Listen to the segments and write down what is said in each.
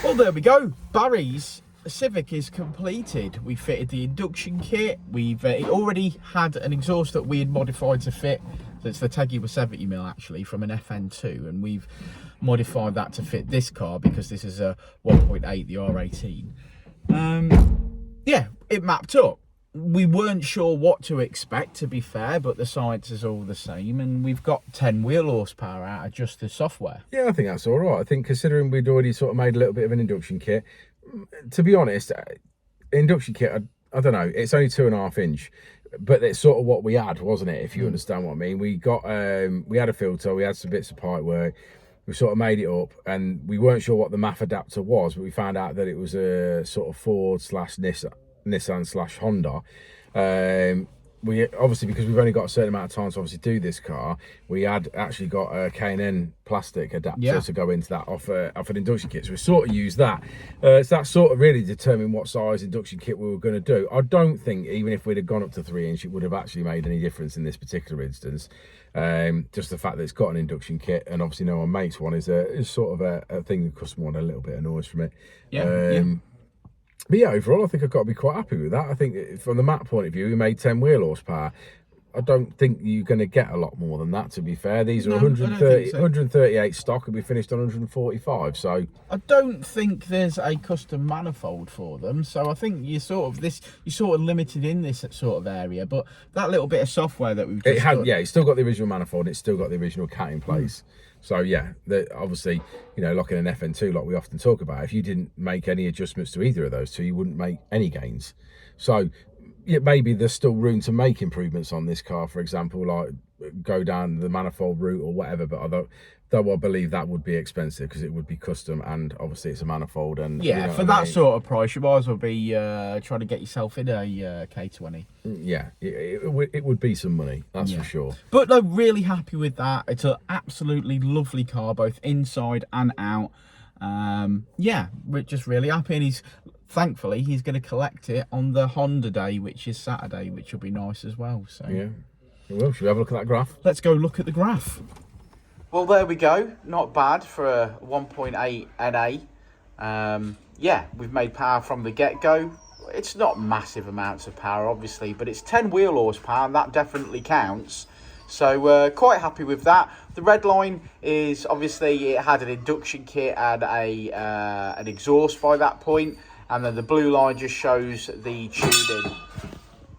Well, there we go. Barry's Civic is completed. We fitted the induction kit. We've it already had an exhaust that we had modified to fit. So it's the Tegiwa 70mm actually from an FN2, and we've modified that to fit this car because this is a 1.8, the R18. Yeah, it mapped up. We weren't sure what to expect, to be fair, but the science is all the same, and we've got 10 wheel horsepower out of just the software. Yeah, I think that's all right. I think considering we'd already sort of made a little bit of an induction kit, to be honest, induction kit, I don't know, it's only 2.5 inch, but it's sort of what we had, wasn't it? If you understand what I mean. We got, we had a filter, we had some bits of pipe work, we sort of made it up, and we weren't sure what the MAF adapter was, but we found out that it was a sort of Ford/Nissan/Honda. We obviously, because we've only got a certain amount of time to obviously do this car, we had actually got a K&N plastic adapter to go into that off an induction kit. So we sort of used that. So that sort of really determined what size induction kit we were going to do. I don't think even if we'd have gone up to 3 inch, it would have actually made any difference in this particular instance. Just the fact that it's got an induction kit and obviously no one makes one is sort of a thing the customer wanted a little bit of noise from it. But yeah, overall, I think I've got to be quite happy with that. I think from the map point of view, we made 10 wheel horsepower. I don't think you're going to get a lot more than that, to be fair. These are 138 stock, and we finished on 145. So I don't think there's a custom manifold for them. So I think you're sort of limited in this sort of area. But that little bit of software that we've just done, yeah, it's still got the original manifold. It's still got the original cat in place. So yeah, obviously, you know, like in an FN2, like we often talk about, if you didn't make any adjustments to either of those two, you wouldn't make any gains. So yeah, maybe there's still room to make improvements on this car, for example, like go down the manifold route or whatever. But though I believe that would be expensive because it would be custom, and obviously it's a manifold. And yeah, you know for that sort of price, you might as well be trying to get yourself in a K20. Yeah, it would be some money, that's for sure. But no, really happy with that. It's an absolutely lovely car, both inside and out. Yeah, we're just really happy, and thankfully he's going to collect it on the Honda day, which is Saturday, which will be nice as well. So yeah, well, should we have a look at that graph? Let's go look at the graph. Well, there we go. Not bad for a 1.8 NA. Yeah, we've made power from the get-go. It's not massive amounts of power, obviously, but it's 10 wheel horsepower, and that definitely counts. So quite happy with that. The red line is obviously it had an induction kit and an exhaust by that point, and then the blue line just shows the tuning.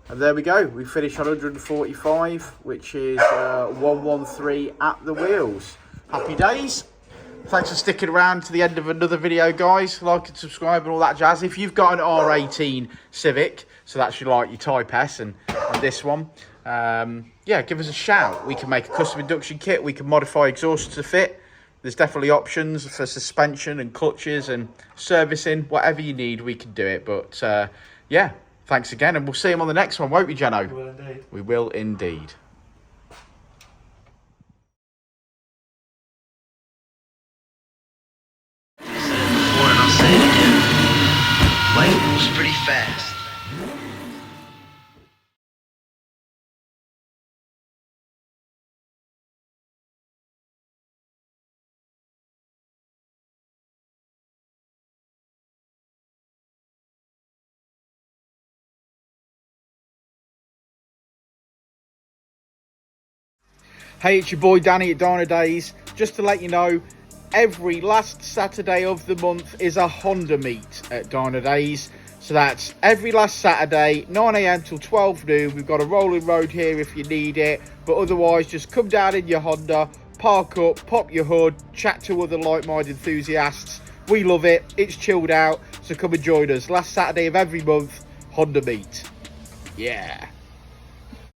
And there we go. We finished on 145, which is 113 at the wheels. Happy days. Thanks for sticking around to the end of another video, guys. Like and subscribe and all that jazz. If you've got an R18 Civic, so that's your Type S and this one, yeah, give us a shout. We can make a custom induction kit. We can modify exhaust to fit. There's definitely options for suspension and clutches and servicing. Whatever you need, we can do it. But yeah, thanks again, and we'll see him on the next one, won't we, Jeno? We will indeed. We will indeed. I'll say it again. Life moves pretty fast. Hey, it's your boy Danny at Dynodaze. Just to let you know, every last Saturday of the month is a Honda meet at Dynodaze. So that's every last Saturday, 9 AM till 12 noon. We've got a rolling road here if you need it. But otherwise, just come down in your Honda, park up, pop your hood, chat to other like-minded enthusiasts. We love it. It's chilled out. So come and join us. Last Saturday of every month, Honda meet. Yeah.